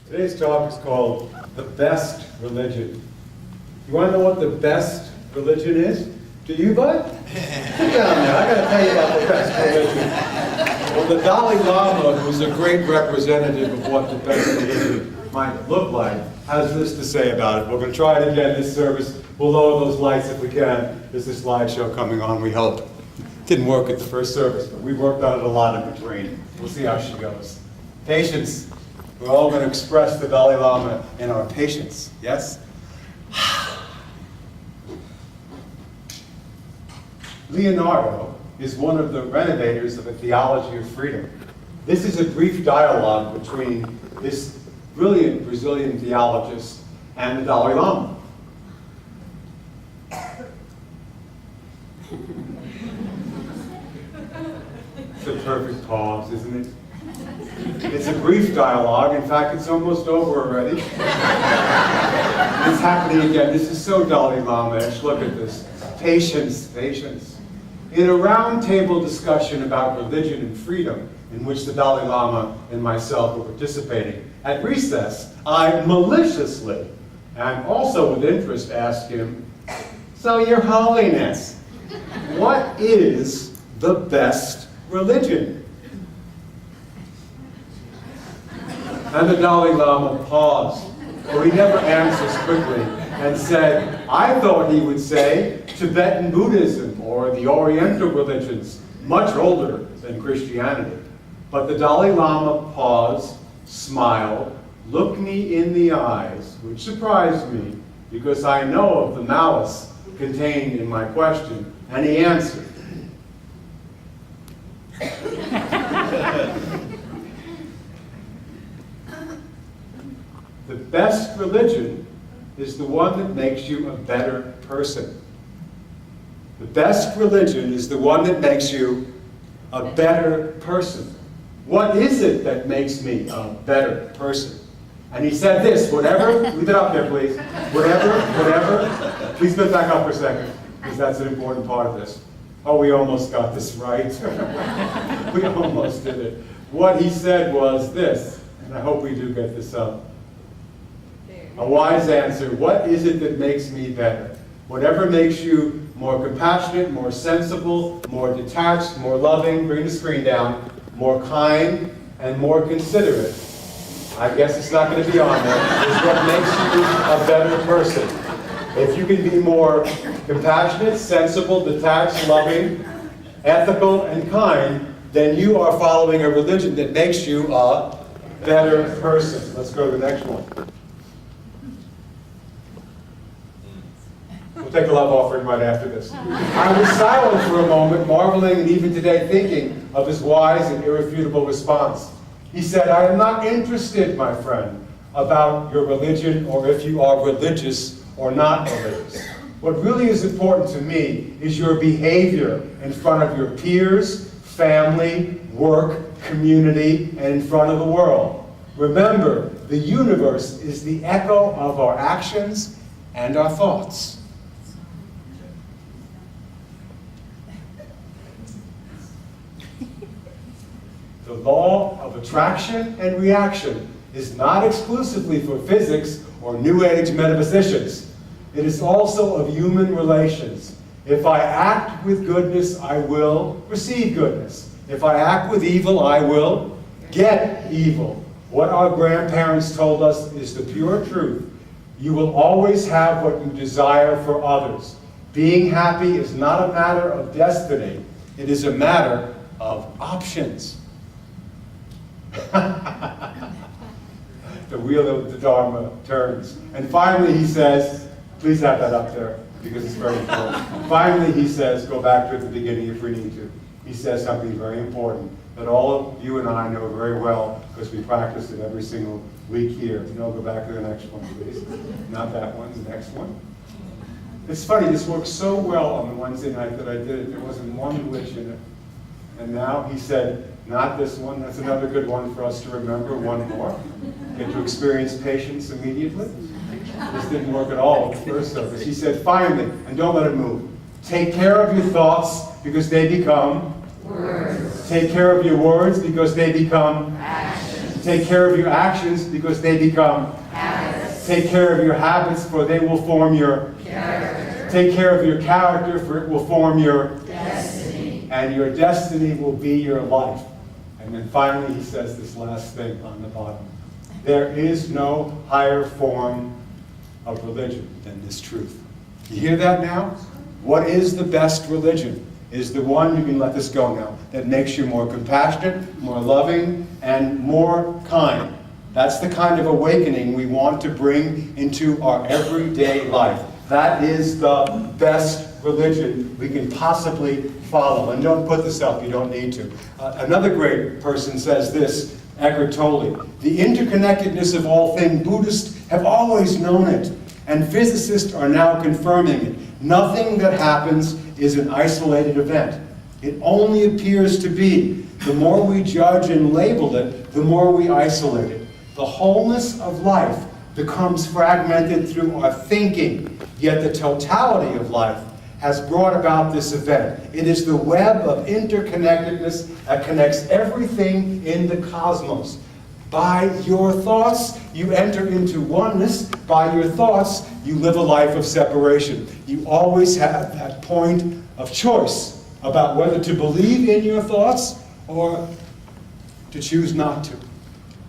Today's talk is called The Best Religion. You want to know what the best religion is? Do you, bud? Sit down there. I got to tell you about the best religion. Well, the Dalai Lama, who's a great representative of what the best religion might look like, has this to say about it. We're going to try it again this service. We'll lower those lights if we can. There's a slideshow coming on, we hope. Didn't work at the first service, but we worked on it a lot in between. We'll see how she goes. Patience. We're all going to express the Dalai Lama in our patience, yes? Leonardo is one of the renovators of a theology of freedom. This is a brief dialogue between this brilliant Brazilian theologist and the Dalai Lama. It's a perfect pause, isn't it? It's a brief dialogue. In fact, it's almost over already. It's happening again. This is so Dalai Lama-ish. Look at this. Patience, patience. In a roundtable discussion about religion and freedom, in which the Dalai Lama and myself were participating, at recess, I maliciously, and also with interest, asked him, "So, Your Holiness, what is the best religion?" And the Dalai Lama paused, for he never answers quickly, and said, I thought he would say Tibetan Buddhism or the Oriental religions, much older than Christianity. But the Dalai Lama paused, smiled, looked me in the eyes, which surprised me because I know of the malice contained in my question, and he answered. The best religion is the one that makes you a better person. The best religion is the one that makes you a better person. What is it that makes me a better person? And he said this, whatever, leave it up there please, whatever, please put it back up for a second, because that's an important part of this. Oh, we almost got this right. We almost did it. What he said was this, and I hope we do get this up. A wise answer, what is it that makes me better? Whatever makes you more compassionate, more sensible, more detached, more loving, bring the screen down, more kind, and more considerate. I guess it's not going to be on there, is what makes you a better person. If you can be more compassionate, sensible, detached, loving, ethical, and kind, then you are following a religion that makes you a better person. Let's go to the next one. We'll take a love offering right after this. I was silent for a moment, marveling and even today thinking of his wise and irrefutable response. He said, I am not interested, my friend, about your religion or if you are religious or not religious. What really is important to me is your behavior in front of your peers, family, work, community, and in front of the world. Remember, the universe is the echo of our actions and our thoughts. The law of attraction and reaction is not exclusively for physics or New Age metaphysicians. It is also of human relations. If I act with goodness, I will receive goodness. If I act with evil, I will get evil. What our grandparents told us is the pure truth. You will always have what you desire for others. Being happy is not a matter of destiny. It is a matter of options. The wheel of the Dharma turns. And finally he says, please have that up there because it's very important. Finally he says, go back to the beginning if we need to. He says something very important that all of you and I know very well because we practice it every single week here. No, go back to the next one, please. Not that one, the next one. It's funny, this worked so well on the Wednesday night that I did it. There wasn't one glitch in it. And now he said, not this one, that's another good one for us to remember, one more. Get to experience patience immediately. This didn't work at all with the first service. He said, finally, and don't let it move, take care of your thoughts because they become words. Take care of your words because they become actions. Take care of your actions because they become habits. Take care of your habits for they will form your Character. Take care of your character for it will form your Destiny. and your destiny will be your life. And then finally he says this last thing on the bottom. There is no higher form of religion than this truth. You hear that now? What is the best religion? Is the one, you can let this go now, that makes you more compassionate, more loving, and more kind. That's the kind of awakening we want to bring into our everyday life. That is the best religion we can possibly follow. And don't put this up, you don't need to. Another great person says this, Eckhart Tolle. The interconnectedness of all things, Buddhists have always known it, and physicists are now confirming it. Nothing that happens is an isolated event. It only appears to be. The more we judge and label it, the more we isolate it. The wholeness of life becomes fragmented through our thinking, yet the totality of life has brought about this event. It is the web of interconnectedness that connects everything in the cosmos. By your thoughts, you enter into oneness. By your thoughts, you live a life of separation. You always have that point of choice about whether to believe in your thoughts or to choose not to.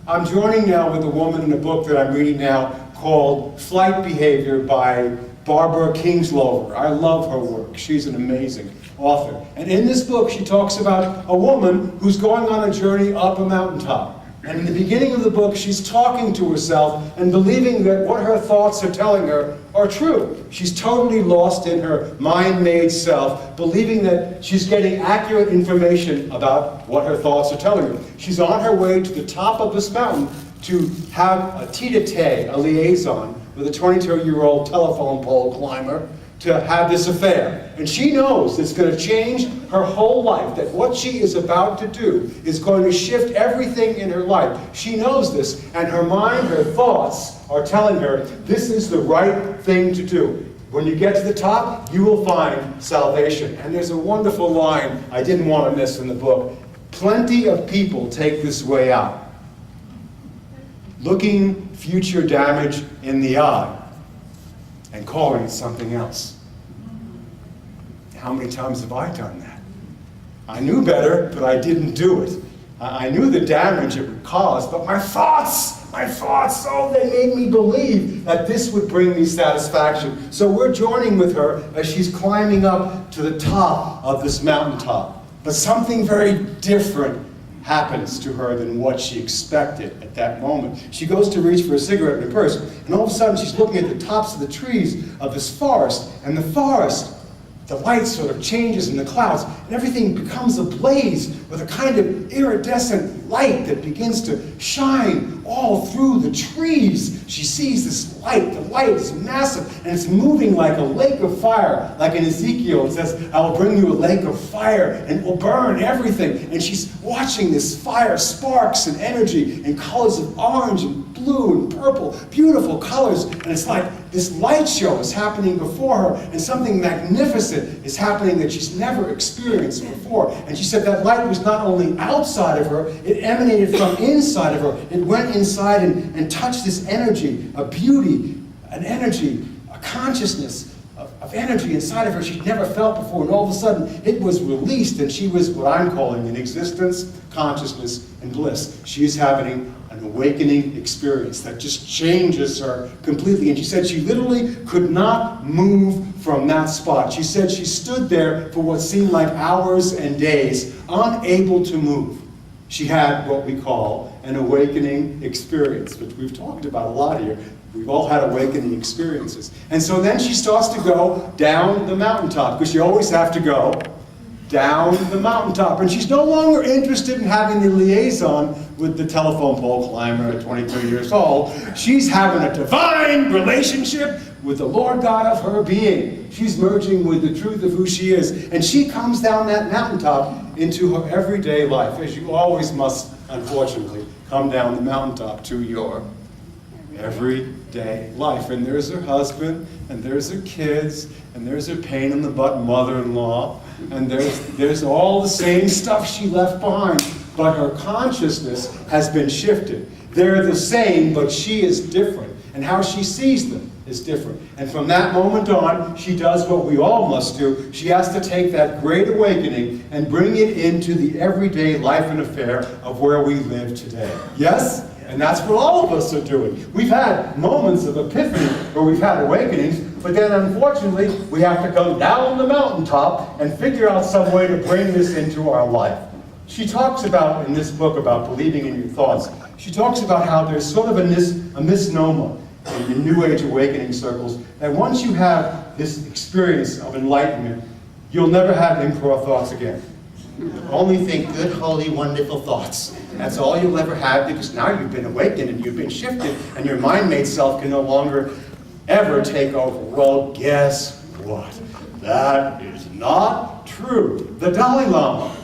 I'm joining now with a woman in a book that I'm reading now called Flight Behavior by Barbara Kingslover. I love her work. She's an amazing author. And in this book, she talks about a woman who's going on a journey up a mountaintop. And in the beginning of the book, she's talking to herself and believing that what her thoughts are telling her are true. She's totally lost in her mind-made self, believing that she's getting accurate information about what her thoughts are telling her. She's on her way to the top of this mountain to have a tete-a-tete, a liaison, with a 22-year-old telephone pole climber to have this affair. And she knows it's going to change her whole life, that what she is about to do is going to shift everything in her life. She knows this, and her mind, her thoughts are telling her this is the right thing to do. When you get to the top, you will find salvation. And there's a wonderful line I didn't want to miss in the book. Plenty of people take this way out, looking future damage in the eye and calling it something else. How many times have I done that? I knew better, but I didn't do it. I knew the damage it would cause, but my thoughts, oh, they made me believe that this would bring me satisfaction. So we're joining with her as she's climbing up to the top of this mountaintop. But something very different happens to her than what she expected at that moment. She goes to reach for a cigarette in her purse, and all of a sudden she's looking at the tops of the trees of this forest, and the forest, the light sort of changes in the clouds, and everything becomes ablaze with a kind of iridescent light that begins to shine all through the trees. She sees this light. The light is massive, and it's moving like a lake of fire. Like in Ezekiel, it says, I will bring you a lake of fire, and it will burn everything. And she's watching this fire, sparks and energy, and colors of orange and blue and purple, beautiful colors. And it's like this light show is happening before her, and something magnificent is happening that she's never experienced before. And she said that light was not only outside of her, it emanated from inside of her. It went inside and touched this energy, a beauty, an energy, a consciousness of energy inside of her she'd never felt before. And all of a sudden, it was released, and she was what I'm calling an existence, consciousness, and bliss. She's having an awakening experience that just changes her completely. And she said she literally could not move from that spot. She said she stood there for what seemed like hours and days, unable to move. She had what we call an awakening experience, which we've talked about a lot here. We've all had awakening experiences. And so then she starts to go down the mountaintop, because you always have to go down the mountaintop. And she's no longer interested in having the liaison with the telephone pole climber at 22 years old. She's having a divine relationship with the Lord God of her being. She's merging with the truth of who she is. And she comes down that mountaintop into her everyday life, as you always must, unfortunately, come down the mountaintop to your everyday life. And there's her husband, and there's her kids, and there's her pain in the butt mother-in-law, and there's all the same stuff she left behind. but her consciousness has been shifted. They're the same, but she is different, and how she sees them is different. And from that moment on, she does what we all must do. She has to take that great awakening and bring it into the everyday life and affair of where we live today. Yes? And that's what all of us are doing. We've had moments of epiphany where we've had awakenings, but then unfortunately, we have to come down the mountaintop and figure out some way to bring this into our life. She talks about, in this book about believing in your thoughts, she talks about how there's sort of a misnomer in New Age awakening circles that once you have this experience of enlightenment, you'll never have impure thoughts again. Only think good, holy, wonderful thoughts. That's all you'll ever have, because now you've been awakened and you've been shifted and your mind-made self can no longer ever take over. Well, guess what? That is not true. The Dalai Lama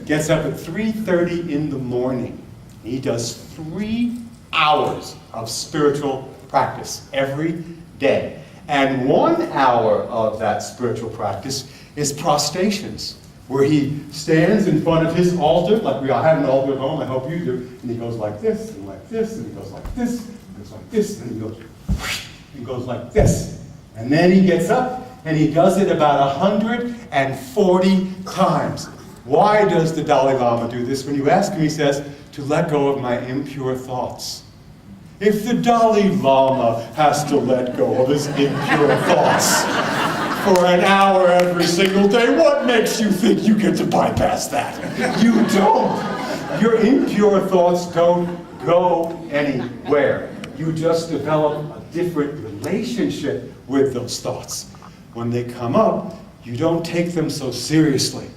gets up at 3:30 in the morning. He does 3 hours of spiritual practice every day. And 1 hour of that spiritual practice is prostrations, where he stands in front of his altar, like we all have an altar at home, I hope you do, and he goes like this, and like this, and he goes like this, and goes like this, and he goes, whoosh, and goes like this. And then he gets up, and he does it about 140 times. Why does the Dalai Lama do this? When you ask him, he says, to let go of my impure thoughts. If the Dalai Lama has to let go of his impure thoughts for an hour every single day, what makes you think you get to bypass that? You don't. Your impure thoughts don't go anywhere. You just develop a different relationship with those thoughts. When they come up, you don't take them so seriously.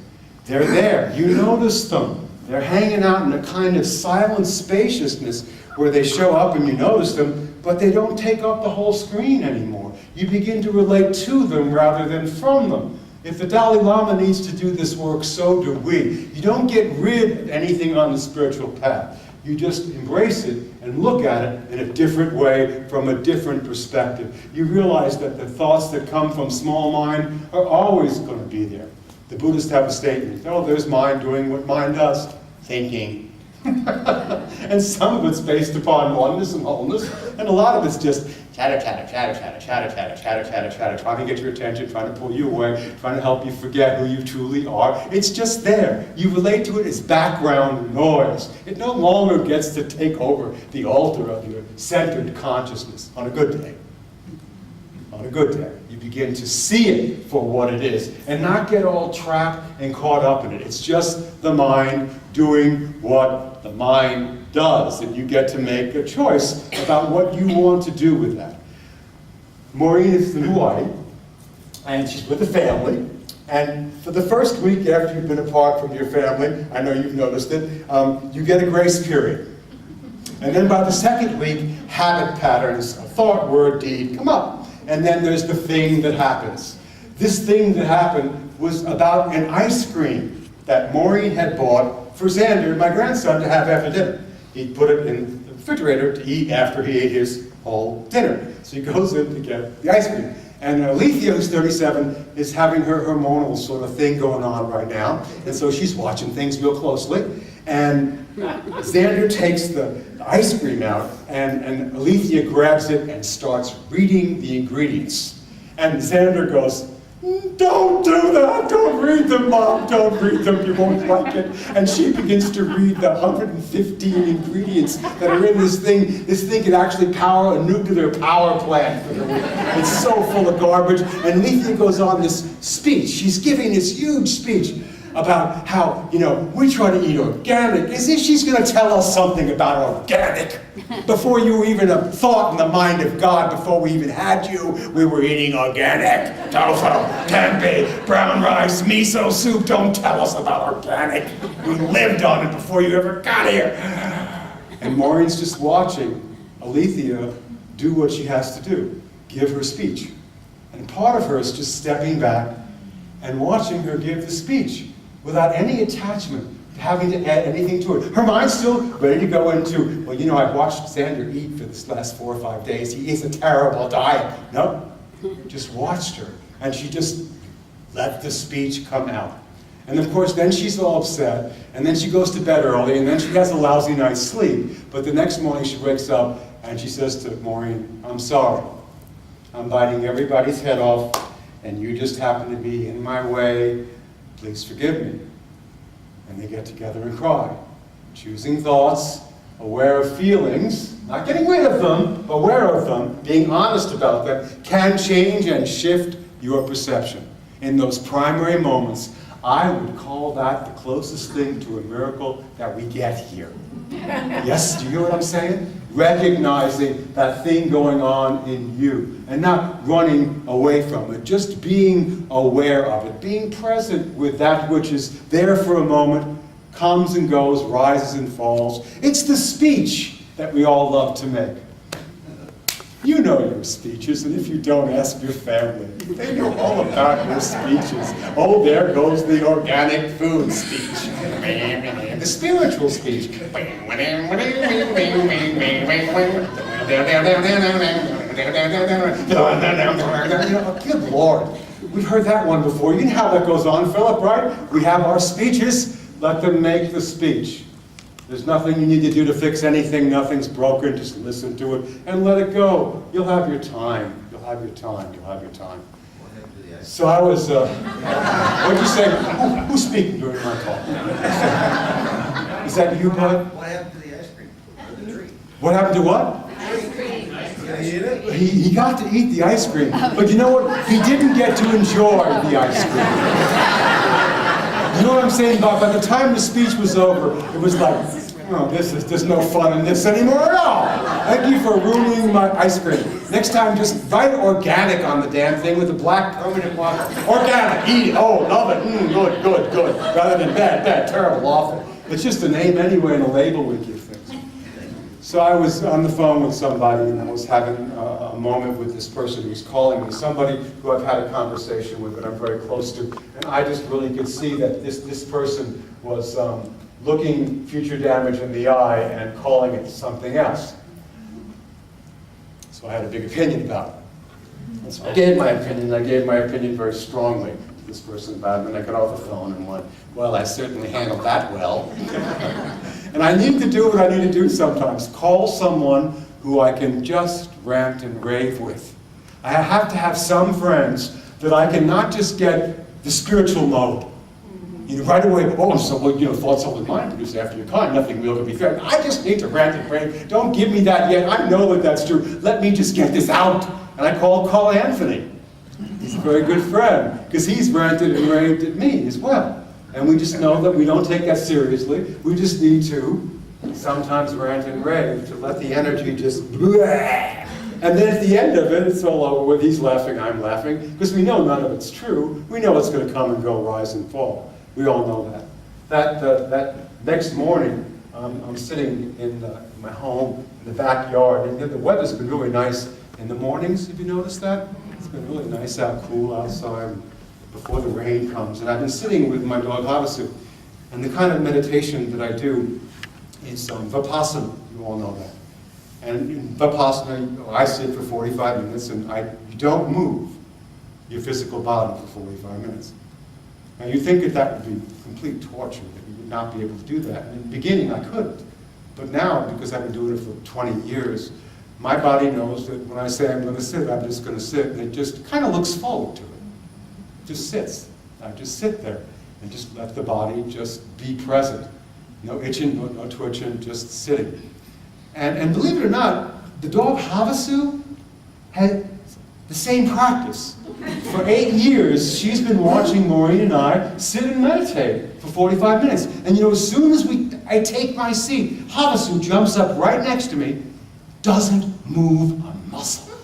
They're there. You notice them. They're hanging out in a kind of silent spaciousness where they show up and you notice them, but they don't take up the whole screen anymore. You begin to relate to them rather than from them. If the Dalai Lama needs to do this work, so do we. You don't get rid of anything on the spiritual path. You just embrace it and look at it in a different way, from a different perspective. You realize that the thoughts that come from small mind are always going to be there. The Buddhists have a statement, oh, there's mind doing what mind does, thinking. And some of it's based upon oneness and wholeness, and a lot of it's just chatter, chatter, chatter, chatter, chatter, chatter, chatter, chatter, chatter, trying to get your attention, trying to pull you away, trying to help you forget who you truly are. It's just there. You relate to it as background noise. It no longer gets to take over the altar of your centered consciousness on a good day. On a good day, you begin to see it for what it is and not get all trapped and caught up in it. It's just the mind doing what the mind does, and you get to make a choice about what you want to do with that. Maureen is in Hawaii, and she's with a family, and for the first week after you've been apart from your family, I know you've noticed it, you get a grace period. And then by the second week, habit patterns of thought, word, deed come up. And then there's the thing that happens. This thing that happened was about an ice cream that Maureen had bought for Xander, my grandson, to have after dinner. He put it in the refrigerator to eat after he ate his whole dinner. So he goes in to get the ice cream. And Alethea, who's 37, is having her hormonal sort of thing going on right now. And so she's watching things real closely. And Xander takes the ice cream out, and Alethea grabs it and starts reading the ingredients. And Xander goes, don't do that, don't read them, Mom, don't read them, you won't like it. And she begins to read the 115 ingredients that are in this thing. This thing can actually power a nuclear power plant. It's so full of garbage. And Alethea goes on this speech. She's giving this huge speech about how, we try to eat organic. As if she's going to tell us something about organic. Before you were even a thought in the mind of God, before we even had you, we were eating organic. Tofu, tempeh, brown rice, miso soup. Don't tell us about organic. We lived on it before you ever got here. And Maureen's just watching Alethea do what she has to do, give her speech. And part of her is just stepping back and watching her give the speech, without any attachment, having to add anything to it. Her mind's still ready to go into, well, I've watched Xander eat for this last 4 or 5 days. He eats a terrible diet. No, just watched her. And she just let the speech come out. And of course, then she's all upset, and then she goes to bed early, and then she has a lousy night's sleep. But the next morning she wakes up, and she says to Maureen, I'm sorry. I'm biting everybody's head off, and you just happen to be in my way. Please forgive me. And they get together and cry. Choosing thoughts, aware of feelings, not getting rid of them, aware of them, being honest about them, can change and shift your perception. In those primary moments, I would call that the closest thing to a miracle that we get here. Yes, do you hear what I'm saying? Recognizing that thing going on in you and not running away from it, just being aware of it, being present with that which is there for a moment, comes and goes, rises and falls. It's the speech that we all love to make. You know your speeches, and if you don't, ask your family. They know all about your speeches. Oh, there goes the organic food speech. The spiritual speech. Good Lord. We've heard that one before. You know how that goes on, Philip, right? We have our speeches. Let them make the speech. There's nothing you need to do to fix anything. Nothing's broken. Just listen to it and let it go. You'll have your time. You'll have your time. You'll have your time. So I was, what'd you say? Who's speaking during my talk? Is that you, bud? What happened to the ice cream? Or the tree? What happened to what? He got to eat the ice cream. But you know what? He didn't get to enjoy the ice cream. You know what I'm saying, Bob? By the time the speech was over, it was like, oh, there's no fun in this anymore at all. Thank you for ruining my ice cream. Next time, just write organic on the damn thing with a black permanent marker. Organic, eat it, oh, love it, good. Rather than bad, terrible, awful. It's just a name anyway and a label we give things. So I was on the phone with somebody, and I was having a moment with this person who was calling me, somebody who I've had a conversation with that I'm very close to, and I just really could see that this person was looking future damage in the eye and calling it something else. So I had a big opinion about it. And so I gave my opinion very strongly to this person about it, and I got off the phone and went, well, I certainly handled that well. And I need to do what I need to do sometimes, call someone who I can just rant and rave with. I have to have some friends that I can not just get the spiritual mode. You know, right away, oh, so well, you know, thoughts of the mind produce after your kind, nothing real can be fair. I just need to rant and rave. Don't give me that yet. I know that that's true. Let me just get this out. And I call Anthony. He's a very good friend, because he's ranted and raved at me as well. And we just know that we don't take that seriously. We just need to sometimes rant and rave to let the energy just bleh. And then at the end of it, it's all over with. He's laughing, I'm laughing, because we know none of it's true. We know it's going to come and go, rise and fall. We all know that. That next morning, I'm sitting in my home in the backyard, and the weather's been really nice in the mornings. Have you noticed that? It's been really nice out, cool outside, before the rain comes. And I've been sitting with my dog Havasu, and the kind of meditation that I do is Vipassana. You all know that. And in Vipassana, I sit for 45 minutes, and you don't move your physical body for 45 minutes. Now you think that would be complete torture, that you would not be able to do that. And in the beginning, I couldn't. But now, because I've been doing it for 20 years, my body knows that when I say I'm going to sit, I'm just going to sit, and it just kind of looks forward to it. Just sits. I just sit there and just let the body just be present. No itching, no twitching, just sitting. And believe it or not, the dog Havasu had the same practice. For 8 years, she's been watching Maureen and I sit and meditate for 45 minutes. And you know, as soon as I take my seat, Havasu jumps up right next to me, doesn't move a muscle.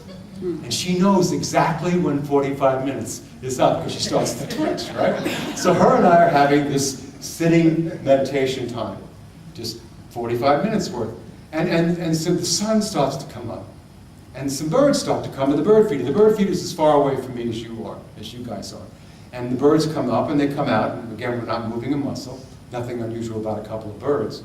And she knows exactly when 45 minutes is up, because she starts to twitch, right? So her and I are having this sitting meditation time, just 45 minutes worth. And so the sun starts to come up, and some birds start to come to the bird feeder. The bird feeder is as far away from me as you guys are. And the birds come up and they come out, and again, we're not moving a muscle, nothing unusual about a couple of birds.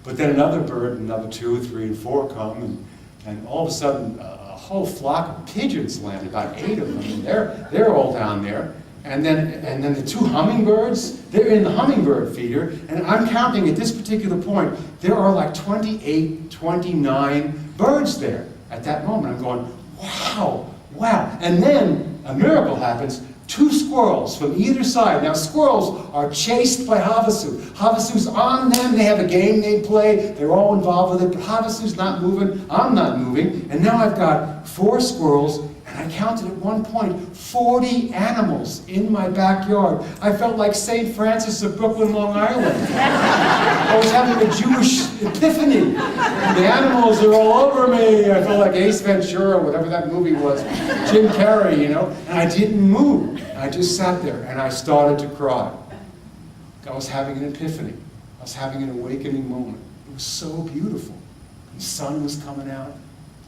But then another bird, another 2, 3, and 4 come, and all of a sudden, a whole flock of pigeons land, about 8 of them, and they're all down there. And then the two hummingbirds, they're in the hummingbird feeder, and I'm counting at this particular point, there are like 28, 29 birds there at that moment. I'm going, wow, wow. And then a miracle happens. Two squirrels from either side. Now squirrels are chased by Havasu. Havasu's on them, they have a game they play, they're all involved with it, but Havasu's not moving, I'm not moving, and now I've got 4 squirrels, and I counted at one point 40 animals in my backyard. I felt like St. Francis of Brooklyn, Long Island. I was having a Jewish epiphany. The animals are all over me. I felt like Ace Ventura, whatever that movie was, Jim Carrey, you know, and I didn't move. I just sat there and I started to cry. I was having an epiphany. I was having an awakening moment. It was so beautiful. The sun was coming out.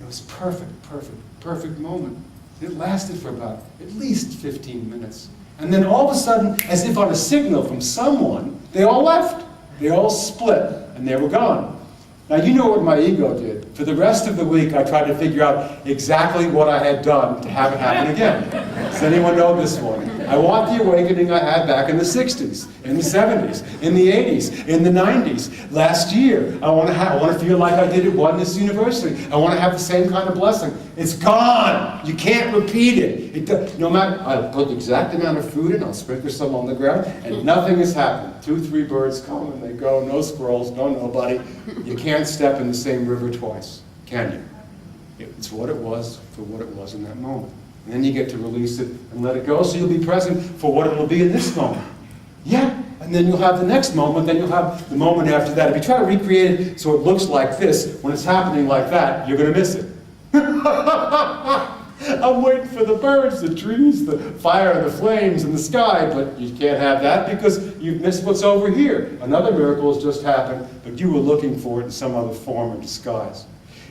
It was perfect, perfect, perfect moment. It lasted for about at least 15 minutes. And then all of a sudden, as if on a signal from someone, they all left. They all split, and they were gone. Now you know what my ego did. For the rest of the week, I tried to figure out exactly what I had done to have it happen again. Does anyone know this one? I want the awakening I had back in the 60s, in the 70s, in the 80s, in the 90s. Last year, I want to feel like I did at Oneness University. I want to have the same kind of blessing. It's gone. You can't repeat it. No matter, I'll put the exact amount of food in, I'll sprinkle some on the ground, and nothing has happened. 2, 3 birds come and they go, no squirrels, no nobody. You can't step in the same river twice, can you? It's what it was for what it was in that moment. And then you get to release it and let it go, so you'll be present for what it will be in this moment. Yeah, and then you'll have the next moment, then you'll have the moment after that. If you try to recreate it so it looks like this, when it's happening like that, you're going to miss it. I'm waiting for the birds, the trees, the fire, the flames, and the sky, but you can't have that because you've missed what's over here. Another miracle has just happened, but you were looking for it in some other form or disguise.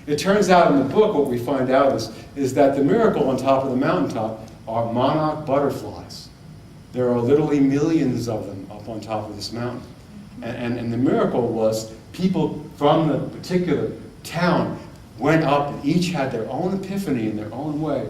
It turns out in the book, what we find out is that the miracle on top of the mountaintop are monarch butterflies. There are literally millions of them up on top of this mountain. And the miracle was people from the particular town went up and each had their own epiphany in their own way,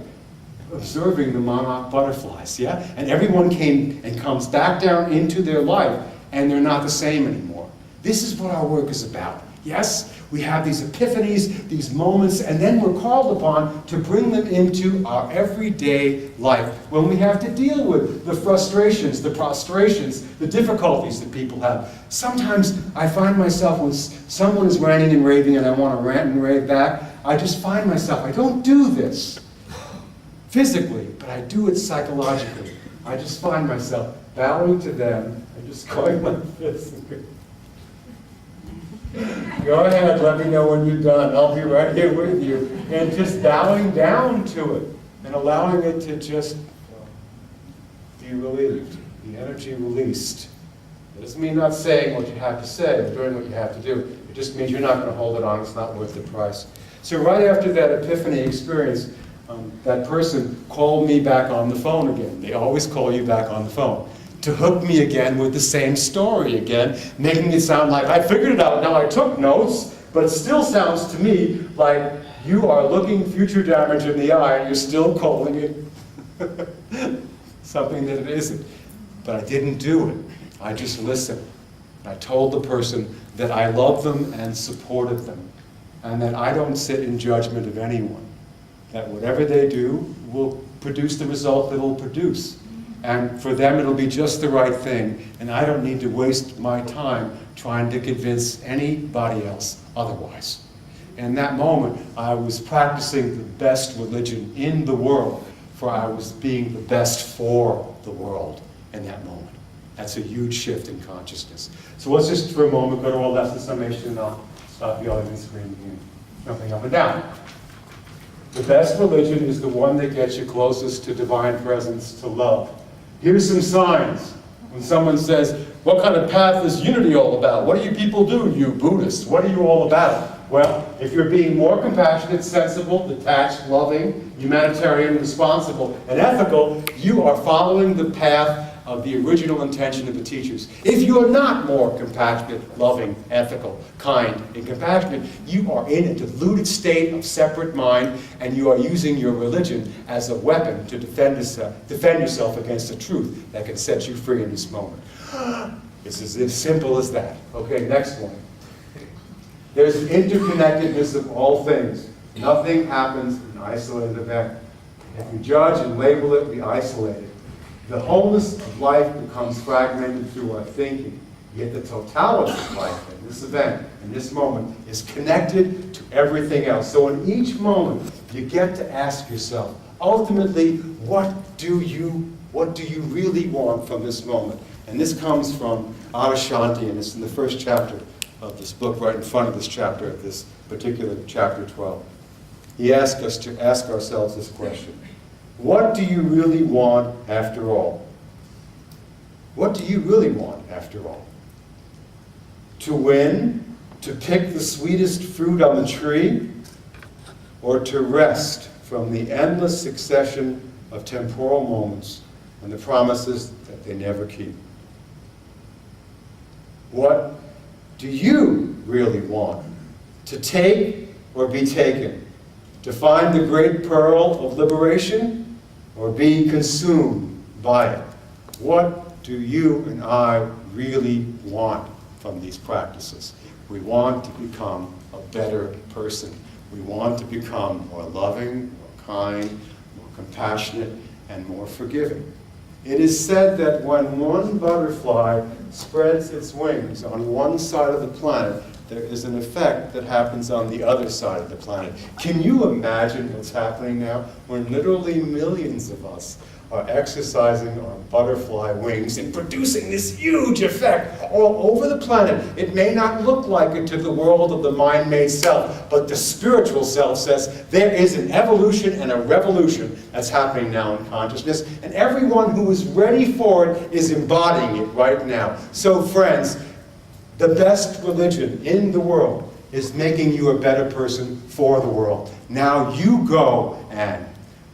observing the monarch butterflies, yeah? And everyone came and comes back down into their life, and they're not the same anymore. This is what our work is about. Yes, we have these epiphanies, these moments, and then we're called upon to bring them into our everyday life when we have to deal with the frustrations, the prostrations, the difficulties that people have. Sometimes I find myself when someone is ranting and raving and I want to rant and rave back, I just find myself, I don't do this physically, but I do it psychologically. I just find myself bowing to them and just going like this. Go ahead, let me know when you're done. I'll be right here with you. And just bowing down to it and allowing it to just be relieved, the energy released. It doesn't mean not saying what you have to say or doing what you have to do. It just means you're not going to hold it on. It's not worth the price. So right after that epiphany experience, that person called me back on the phone again. They always call you back on the phone to hook me again with the same story again, making it sound like I figured it out. Now I took notes, but it still sounds to me like you are looking future damage in the eye and you're still calling it something that it isn't. But I didn't do it. I just listened. I told the person that I love them and supported them, and that I don't sit in judgment of anyone. That whatever they do will produce the result that it'll produce. And for them, it'll be just the right thing, and I don't need to waste my time trying to convince anybody else otherwise. In that moment, I was practicing the best religion in the world, for I was being the best for the world in that moment. That's a huge shift in consciousness. So let's just, for a moment, go to our lesson summation, and I'll stop yelling and screaming and jumping up and down. The best religion is the one that gets you closest to divine presence, to love. Here's some signs. When someone says, what kind of path is unity all about? What do you people do, you Buddhists? What are you all about? Well, if you're being more compassionate, sensible, detached, loving, humanitarian, responsible, and ethical, you are following the path of the original intention of the teachers. If you're not more compassionate, loving, ethical, kind, and compassionate, you are in a deluded state of separate mind, and you are using your religion as a weapon to defend yourself against the truth that can set you free in this moment. It's as simple as that. Okay, next one. There's an interconnectedness of all things. Nothing happens in an isolated event. If we judge and label it, we isolate it. The wholeness of life becomes fragmented through our thinking. Yet the totality of life in this event, in this moment, is connected to everything else. So in each moment, you get to ask yourself, ultimately, what do you really want from this moment? And this comes from Adashanti, and it's in the first chapter of this book, right in front of this chapter, of this particular chapter 12. He asked us to ask ourselves this question. What do you really want after all? What do you really want after all? To win? To pick the sweetest fruit on the tree? Or to rest from the endless succession of temporal moments and the promises that they never keep? What do you really want? To take or be taken? To find the great pearl of liberation or be consumed by it? What do you and I really want from these practices? We want to become a better person. We want to become more loving, more kind, more compassionate, and more forgiving. It is said that when one butterfly spreads its wings on one side of the planet, there is an effect that happens on the other side of the planet. Can you imagine what's happening now when literally millions of us are exercising our butterfly wings and producing this huge effect all over the planet? It may not look like it to the world of the mind-made self, but the spiritual self says there is an evolution and a revolution that's happening now in consciousness, and everyone who is ready for it is embodying it right now. So friends, the best religion in the world is making you a better person for the world. Now you go and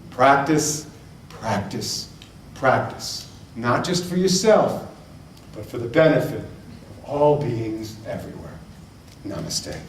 practice, practice, practice. Not just for yourself, but for the benefit of all beings everywhere. Namaste.